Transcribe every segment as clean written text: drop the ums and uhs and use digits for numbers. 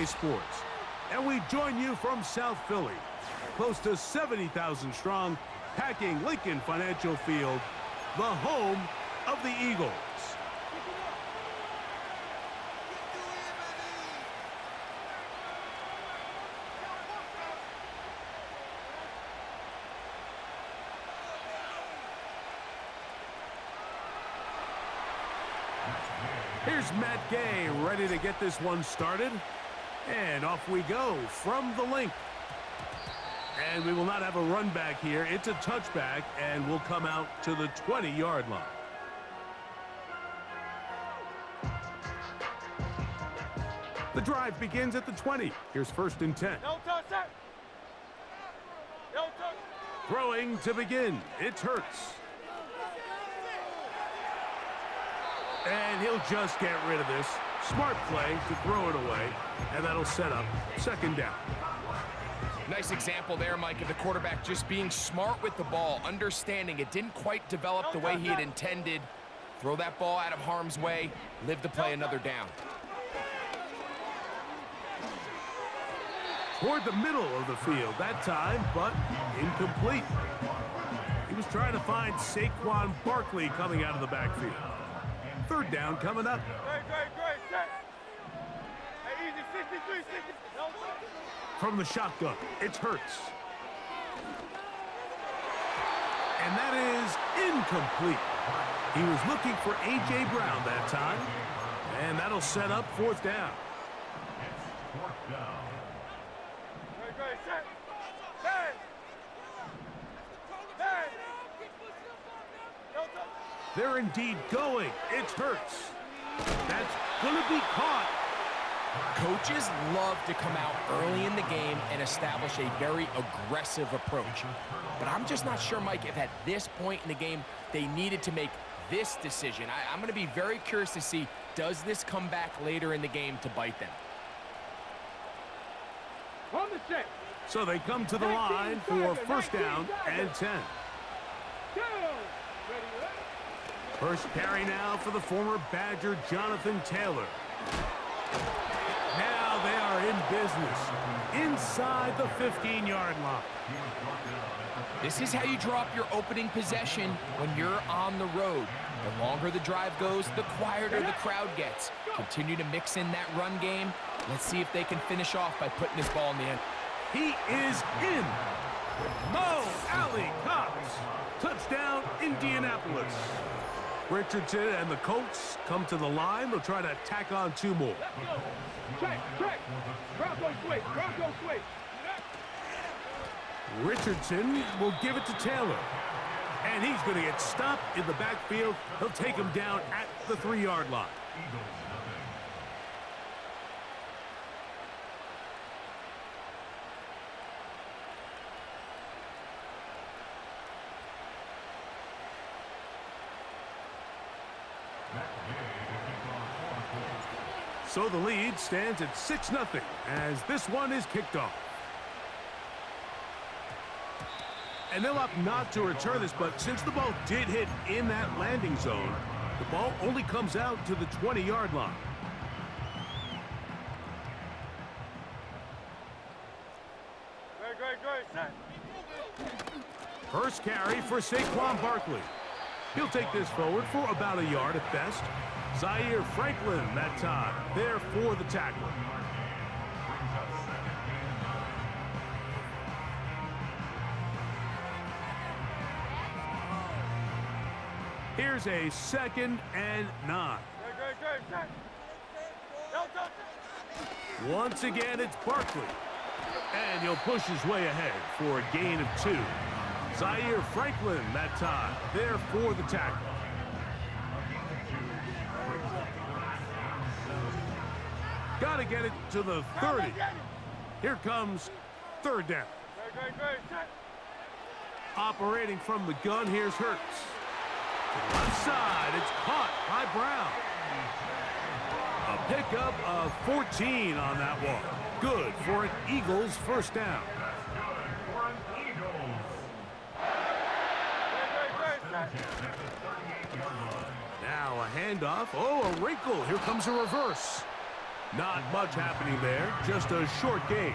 Sports. And we join you from South Philly, close to 70,000 strong, packing Lincoln Financial Field, the home of the Eagles. Here's Matt Gay ready to get this one started. And off we go from the link. And we will not have a run back here. It's a touchback, and we'll come out to the 20-yard line. The drive begins at the 20. Here's 1st and 10. No touch, sir. No touch. Throwing to begin. It's Hurts. And he'll just get rid of this. Smart play to throw it away, and that'll set up 2nd down. Nice example there, Mike, of the quarterback just being smart with the ball, understanding it didn't quite develop the way he had intended. Throw that ball out of harm's way, live to play another down. Toward the middle of the field that time, but incomplete. He was trying to find Saquon Barkley coming out of the backfield. 3rd down coming up. Great, set. Hey, easy, 63, 60. No touch. From the shotgun, it's Hurts. And that is incomplete. He was looking for A.J. Brown that time. And that'll set up 4th down. Great, set. Hey. Hey. No touch. They're indeed going. It's Hurts. That's going to be caught. Coaches love to come out early in the game and establish a very aggressive approach. But I'm just not sure, Mike, if at this point in the game they needed to make this decision. I'm going to be very curious to see, does this come back later in the game to bite them? On the check. So they come to the line for 1st down and 10. First carry now for the former Badger Jonathan Taylor. Now they are in business inside the 15-yard line. This is how you draw up your opening possession when you're on the road. The longer the drive goes, the quieter the crowd gets. Continue to mix in that run game. Let's see if they can finish off by putting this ball in the end. He is in. Mo Alley Cox. Touchdown, Indianapolis. Richardson and the Colts come to the line. They'll try to tack on 2 more. Check. Bronco switch. Richardson will give it to Taylor. And he's going to get stopped in the backfield. He'll take him down at the 3-yard line. So the lead stands at 6-0 as this one is kicked off. And they'll opt not to return this, but since the ball did hit in that landing zone, the ball only comes out to the 20-yard line. Great, set. First carry for Saquon Barkley. He'll take this forward for about 1 yard at best. Zaire Franklin that time, there for the tackle. Here's a 2nd and 9. Great, set. No touch. Once again, it's Barkley. And he'll push his way ahead for a gain of 2. Zaire Franklin that time, there for the tackle. Got to get it to the 30. Here comes 3rd down. Great, set. Operating from the gun, here's Hurts. To the left side, it's caught by Brown. A pickup of 14 on that one. Good for an Eagles 1st down. Now a handoff. Oh, a wrinkle. Here comes a reverse. Not much happening there, just a short game.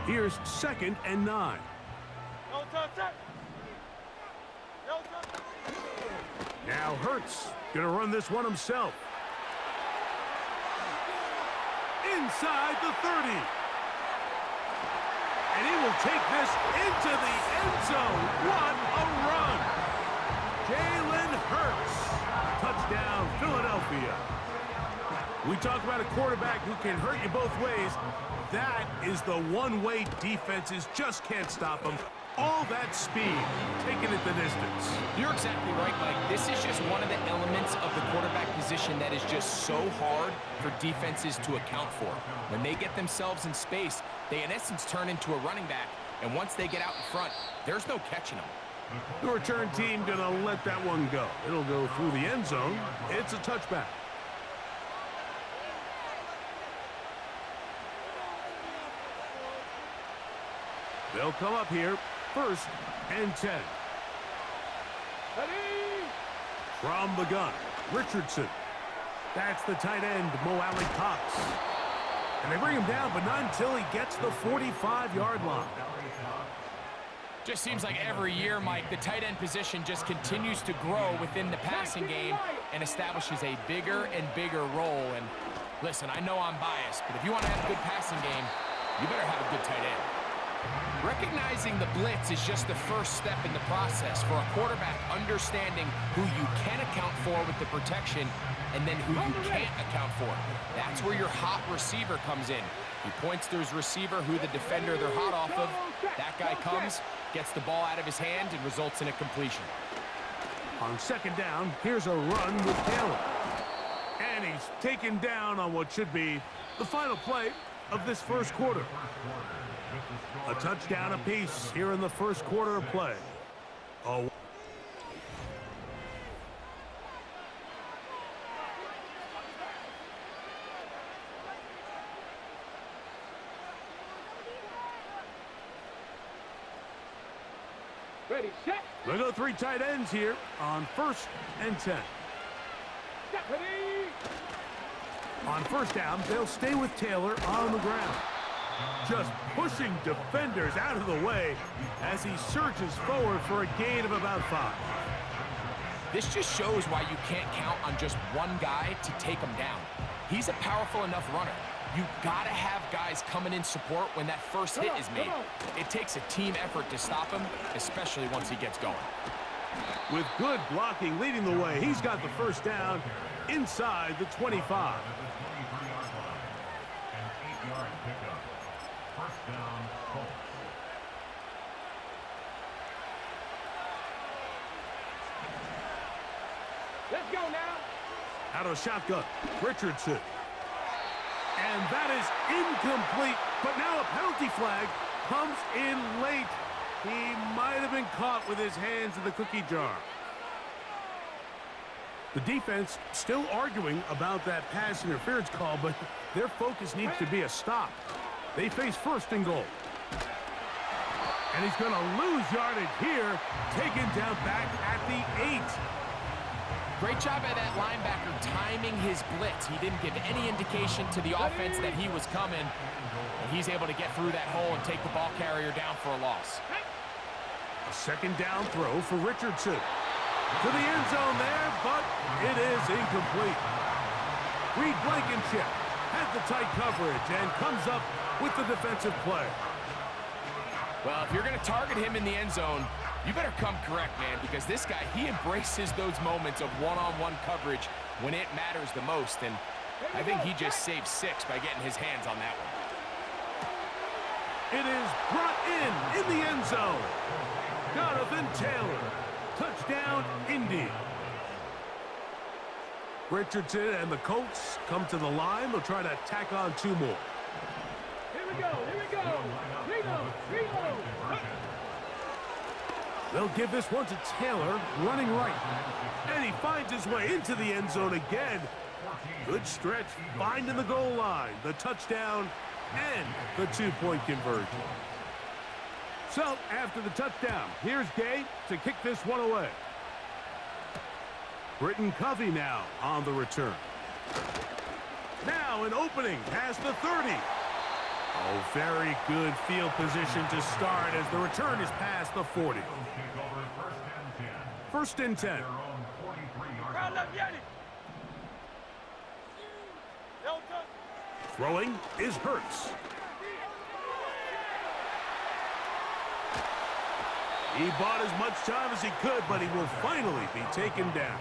Here's 2nd and 9. No touch, touch. No touch. Now Hurts gonna run this one himself. Inside the 30. And he will take this into the end zone. What a run. Jalen Hurts. Touchdown, Philadelphia. We talk about a quarterback who can hurt you both ways. That is the one-way defenses just can't stop him. All that speed, taking it the distance. You're exactly right, Mike. This is just one of the elements of the quarterback position that is just so hard for defenses to account for. When they get themselves in space, they in essence turn into a running back. And once they get out in front, there's no catching them. The return team gonna let that one go. It'll go through the end zone. It's a touchback. They'll come up here, 1st and 10. Ready? From the gun, Richardson. That's the tight end, Mo Alley Cox. And they bring him down, but not until he gets the 45-yard line. Just seems like every year, Mike, the tight end position just continues to grow within the passing game and establishes a bigger and bigger role. And listen, I know I'm biased, but if you want to have a good passing game, you better have a good tight end. Recognizing the blitz is just the first step in the process for a quarterback understanding who you can account for with the protection and then who you can't account for. That's where your hot receiver comes in. He points to his receiver who the defender they're hot off of. That guy comes, gets the ball out of his hand, and results in a completion. On 2nd down, here's a run with Taylor. And he's taken down on what should be the final play of this first quarter. A touchdown apiece here in the first quarter of play. Oh. Ready, set. They go 3 tight ends here on 1st and 10. Ready? On 1st down, they'll stay with Taylor on the ground. Just pushing defenders out of the way as he surges forward for a gain of about 5. This just shows why you can't count on just one guy to take him down. He's a powerful enough runner. You gotta have guys coming in support when that first hit is made. It takes a team effort to stop him, especially once he gets going. With good blocking leading the way, he's got the 1st down inside the 25. Let's go now. Out of shotgun, Richardson. And that is incomplete, but now a penalty flag comes in late. He might have been caught with his hands in the cookie jar. The defense still arguing about that pass interference call, but their focus needs to be a stop. They face 1st and goal. And he's going to lose yardage here, taken down back at the 8. Great job by that linebacker timing his blitz. He didn't give any indication to the offense that he was coming, and he's able to get through that hole and take the ball carrier down for a loss. A 2nd down throw for Richardson. To the end zone there, but it is incomplete. Reed Blankenship had the tight coverage and comes up with the defensive play. Well, if you're going to target him in the end zone, you better come correct, man, because this guy, he embraces those moments of one-on-one coverage when it matters the most, and I think he just saved 6 by getting his hands on that one. It is brought in the end zone. Jonathan Taylor. Touchdown, Indy. Richardson and the Colts come to the line. They'll try to tack on 2 more. Here we go. Here we go. Reload. They'll give this one to Taylor, running right. And he finds his way into the end zone again. Good stretch, finding the goal line, the touchdown, and the 2-point conversion. So, after the touchdown, here's Gay to kick this one away. Britton Covey now on the return. Now an opening past the 30. Oh, very good field position to start as the return is past the 40. First and 10. Throwing is Hurts. He bought as much time as he could, but he will finally be taken down.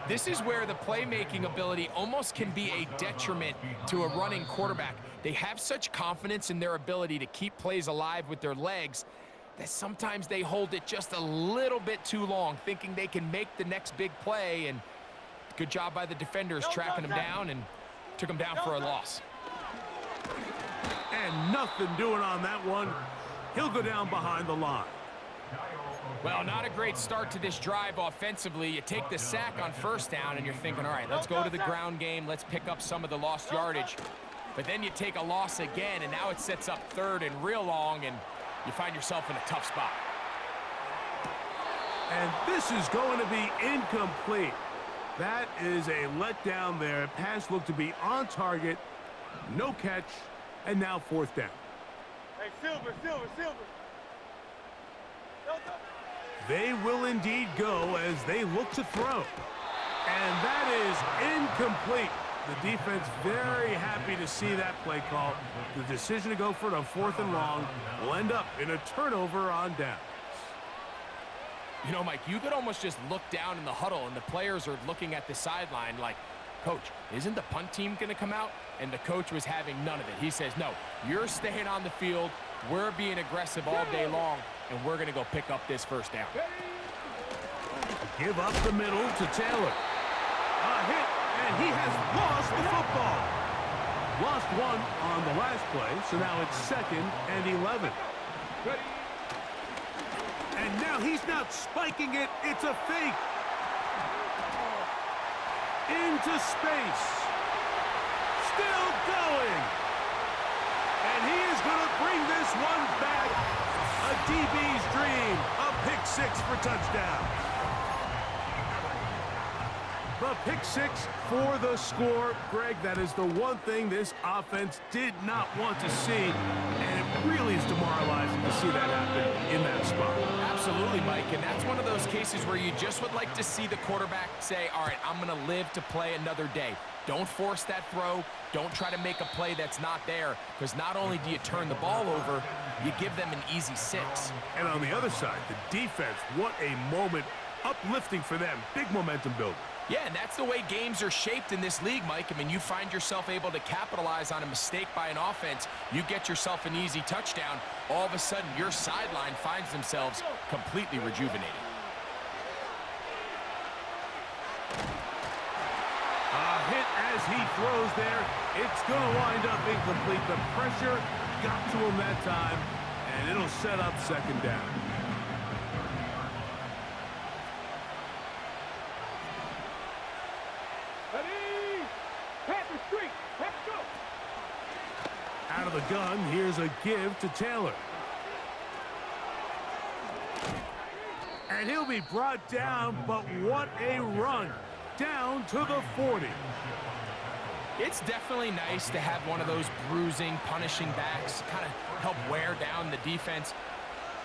This is where the playmaking ability almost can be a detriment to a running quarterback. They have such confidence in their ability to keep plays alive with their legs that sometimes they hold it just a little bit too long, thinking they can make the next big play. And good job by the defenders tracking him down and took him down for a loss. And nothing doing on that one. He'll go down behind the line. Well, not a great start to this drive offensively. You take the sack on first down, and you're thinking, all right, let's go to the ground game. Let's pick up some of the lost yardage. But then you take a loss again, and now it sets up third and real long, and you find yourself in a tough spot. And this is going to be incomplete. That is a letdown there. Pass looked to be on target, no catch, and now fourth down. Hey, Silver. They will indeed go as they look to throw. And that is incomplete. The defense very happy to see that play call. The decision to go for it on fourth and long will end up in a turnover on downs. You know, Mike, you could almost just look down in the huddle, and the players are looking at the sideline like, Coach, isn't the punt team going to come out? And the coach was having none of it. He says, no, you're staying on the field. We're being aggressive all day long, and we're going to go pick up this first down. Give up the middle to Taylor. A hit, and he has lost the football. Lost one on the last play, so now it's 2nd and 11. And now he's not spiking it. It's a fake. Into space. Still going. And he is going to bring this one back. A DB's dream. A pick six for touchdown. The pick six for the score. Greg, that is the one thing this offense did not want to see. And it really is demoralizing to see that happen in that spot. Absolutely, Mike, and that's one of those cases where you just would like to see the quarterback say, all right, I'm going to live to play another day. Don't force that throw. Don't try to make a play that's not there, because not only do you turn the ball over, you give them an easy 6. And on the other side, the defense, what a moment, uplifting for them. Big momentum building. Yeah, and that's the way games are shaped in this league, Mike. I mean, you find yourself able to capitalize on a mistake by an offense. You get yourself an easy touchdown. All of a sudden, your sideline finds themselves completely rejuvenated. A hit as he throws there. It's going to wind up incomplete. The pressure got to him that time, and it'll set up 2nd down. Out of the gun, here's a give to Taylor. And he'll be brought down, but what a run. Down to the 40. It's definitely nice to have one of those bruising, punishing backs kind of help wear down the defense.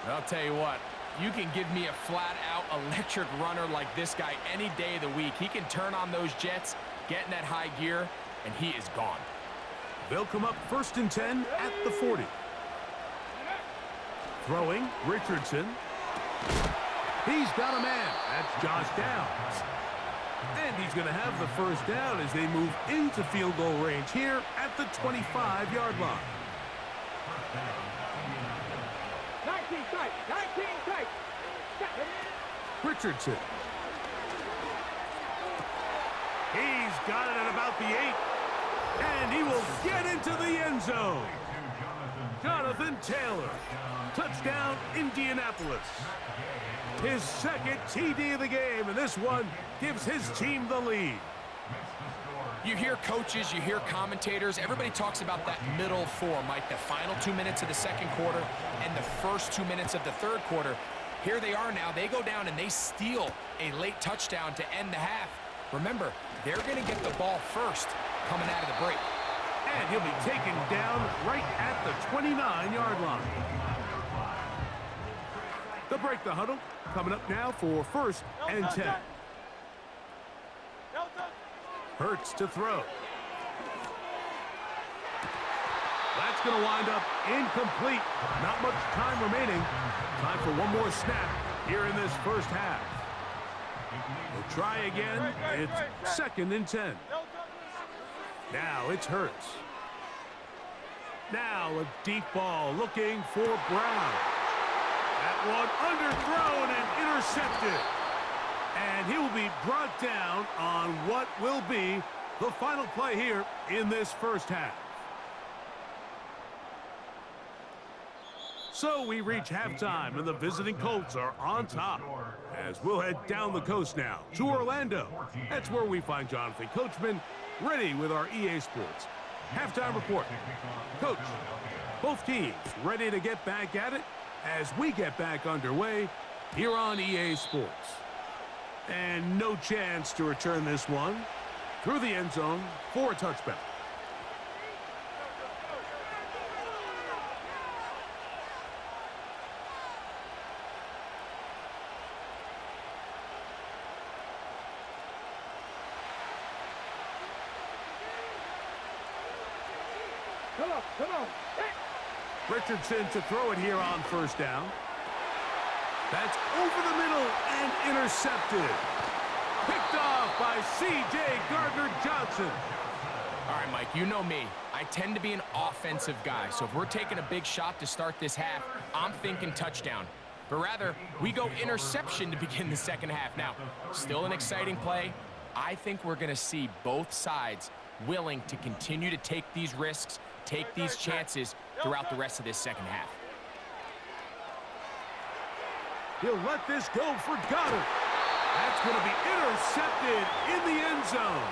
But I'll tell you what, you can give me a flat-out electric runner like this guy any day of the week. He can turn on those jets, get in that high gear, and he is gone. They'll come up 1st and 10 at the 40. Throwing, Richardson. He's got a man. That's Josh Downs. And he's going to have the first down as they move into field goal range here at the 25-yard line. 19 tight. Richardson. He's got it at about the 8. And he will get into the end zone. Jonathan Taylor. Touchdown, Indianapolis. His 2nd TD of the game, and this one gives his team the lead. You hear coaches, you hear commentators, everybody talks about that middle four, Mike, the final 2 minutes of the second quarter and the first 2 minutes of the third quarter. Here they are now. They go down and they steal a late touchdown to end the half. Remember, they're going to get the ball first coming out of the break. And he'll be taken down right at the 29-yard line. They'll break the huddle. Coming up now for 1st and 10. Hurts to throw. That's going to wind up incomplete. Not much time remaining. Time for one more snap here in this first half. We'll try again. It's 2nd and 10. Now it's Hurts. Now a deep ball looking for Brown. That one underthrown and intercepted. And he will be brought down on what will be the final play here in this first half. So we reach halftime, and the visiting Colts are on top. As we'll head down the coast now to Orlando. That's where we find Jonathan Coachman ready with our EA Sports halftime report. Coach, both teams ready to get back at it as we get back underway here on EA Sports. And no chance to return this one through the end zone for a touchback. Come on. Richardson to throw it here on 1st down. That's over the middle and intercepted. Picked off by C.J. Gardner-Johnson. All right, Mike, you know me. I tend to be an offensive guy, so if we're taking a big shot to start this half, I'm thinking touchdown. But rather, we go interception to begin the second half. Now, still an exciting play. I think we're going to see both sides willing to continue to take these risks, take these chances throughout the rest of this second half. He'll let this go for Goddard. That's going to be intercepted in the end zone.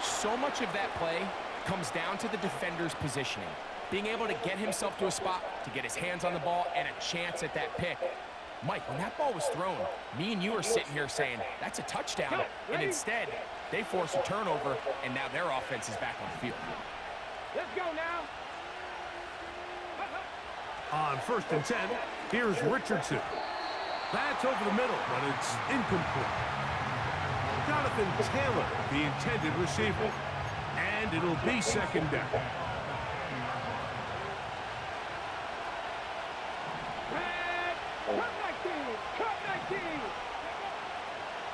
So much of that play comes down to the defender's positioning. Being able to get himself to a spot, to get his hands on the ball, and a chance at that pick. Mike, when that ball was thrown, me and you are sitting here saying, that's a touchdown. And instead, they force a turnover, and now their offense is back on the field. Let's go now. On 1st and 10, here's Richardson. That's over the middle, but it's incomplete. Jonathan Taylor, the intended receiver. And it'll be 2nd down.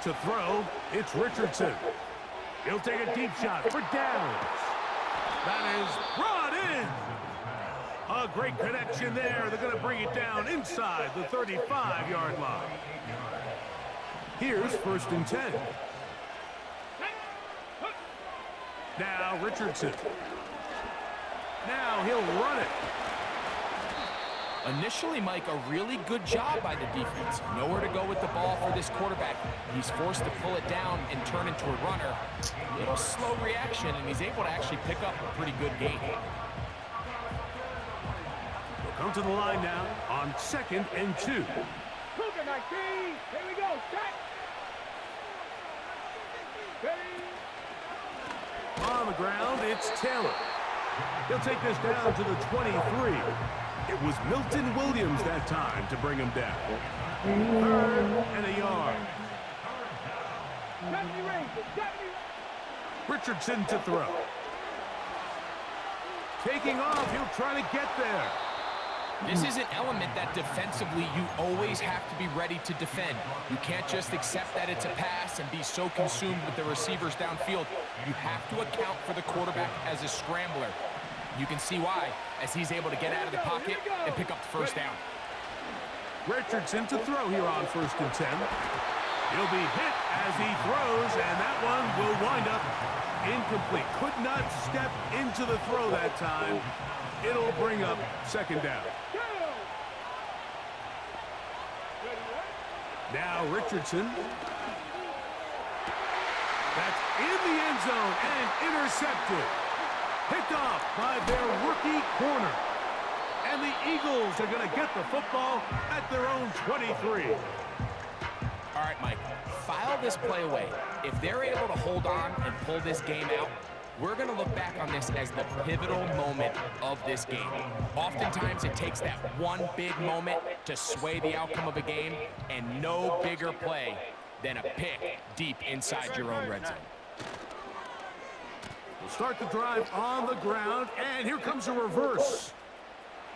To throw, it's Richardson. He'll take a deep shot for downs. That is brought in. A great connection there. They're going to bring it down inside the 35-yard line. Here's 1st and 10. Now Richardson. Now he'll run it. Initially, Mike, a really good job by the defense. Nowhere to go with the ball for this quarterback. He's forced to pull it down and turn into a runner. A little slow reaction, and he's able to actually pick up a pretty good gain. We'll come to the line now on 2nd and 2. Here we go. On the ground, it's Taylor. He'll take this down to the 23. It was Milton Williams that time to bring him down. 3rd and a yard. Richardson to throw. Taking off, he'll try to get there. This is an element that defensively you always have to be ready to defend. You can't just accept that it's a pass and be so consumed with the receivers downfield. You have to account for the quarterback as a scrambler. You can see why, as he's able to get out of the pocket and pick up the 1st down. Richardson to throw here on 1st and 10. He'll be hit as he throws, and that one will wind up incomplete. Could not step into the throw that time. It'll bring up 2nd down. Now Richardson. That's in the end zone and intercepted. Picked off by their rookie corner. And the Eagles are going to get the football at their own 23. All right, Mike, file this play away. If they're able to hold on and pull this game out, we're going to look back on this as the pivotal moment of this game. Oftentimes, it takes that one big moment to sway the outcome of a game, and no bigger play than a pick deep inside your own red zone. We'll start the drive on the ground, and here comes a reverse.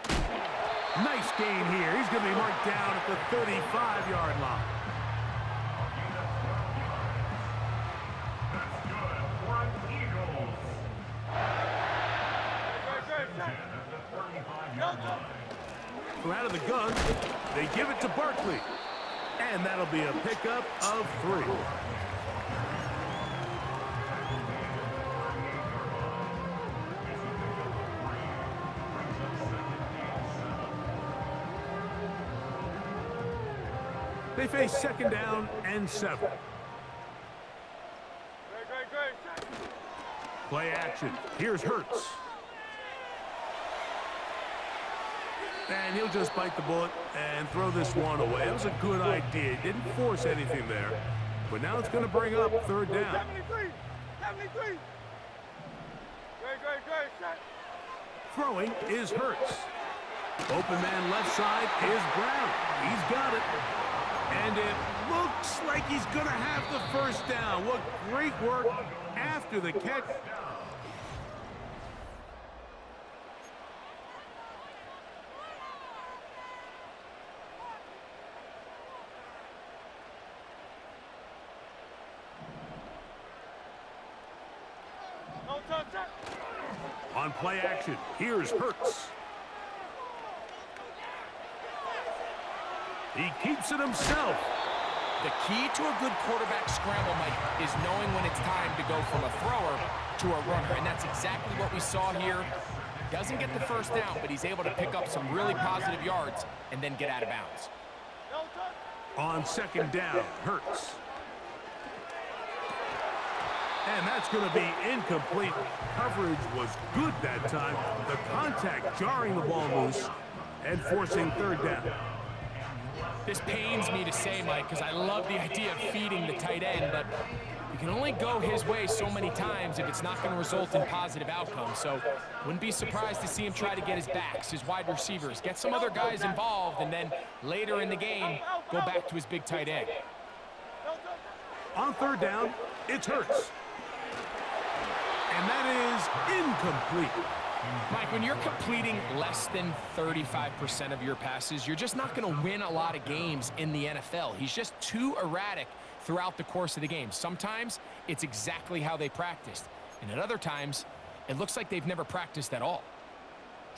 Nice gain here. He's going to be marked down at the 35-yard line. From out of the gun, they give it to Barkley. And that'll be a pickup of 3. They face second down and 7. Play action. Here's Hurts. And he'll just bite the bullet and throw this one away. It was a good idea. He didn't force anything there. But now it's going to bring up third down. 73. Throwing is Hurts. Open man left side is Brown. He's got it. And it looks like he's going to have the first down. What great work after the catch. On play action, here's Hurts. He keeps it himself. The key to a good quarterback scramble, Mike, is knowing when it's time to go from a thrower to a runner, and that's exactly what we saw here. Doesn't get the first down, but he's able to pick up some really positive yards and then get out of bounds. On second down, Hurts. And that's going to be incomplete. Coverage was good that time. The contact jarring the ball loose and forcing third down. This pains me to say, Mike, because I love the idea of feeding the tight end, but you can only go his way so many times if it's not going to result in positive outcomes. So wouldn't be surprised to see him try to get his backs, his wide receivers, get some other guys involved, and then later in the game, go back to his big tight end. On third down, it's Hurts. And that is incomplete. Mike, when you're completing less than 35% of your passes, you're just not going to win a lot of games in the NFL. He's just too erratic throughout the course of the game. Sometimes it's exactly how they practiced. And at other times, it looks like they've never practiced at all.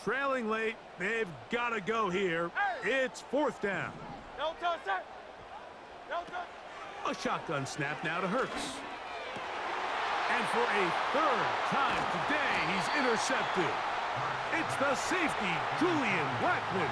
Trailing late, they've got to go here. It's fourth down. A shotgun snap now to Hurts. And for a third time today, he's intercepted. It's the safety, Julian Blackman.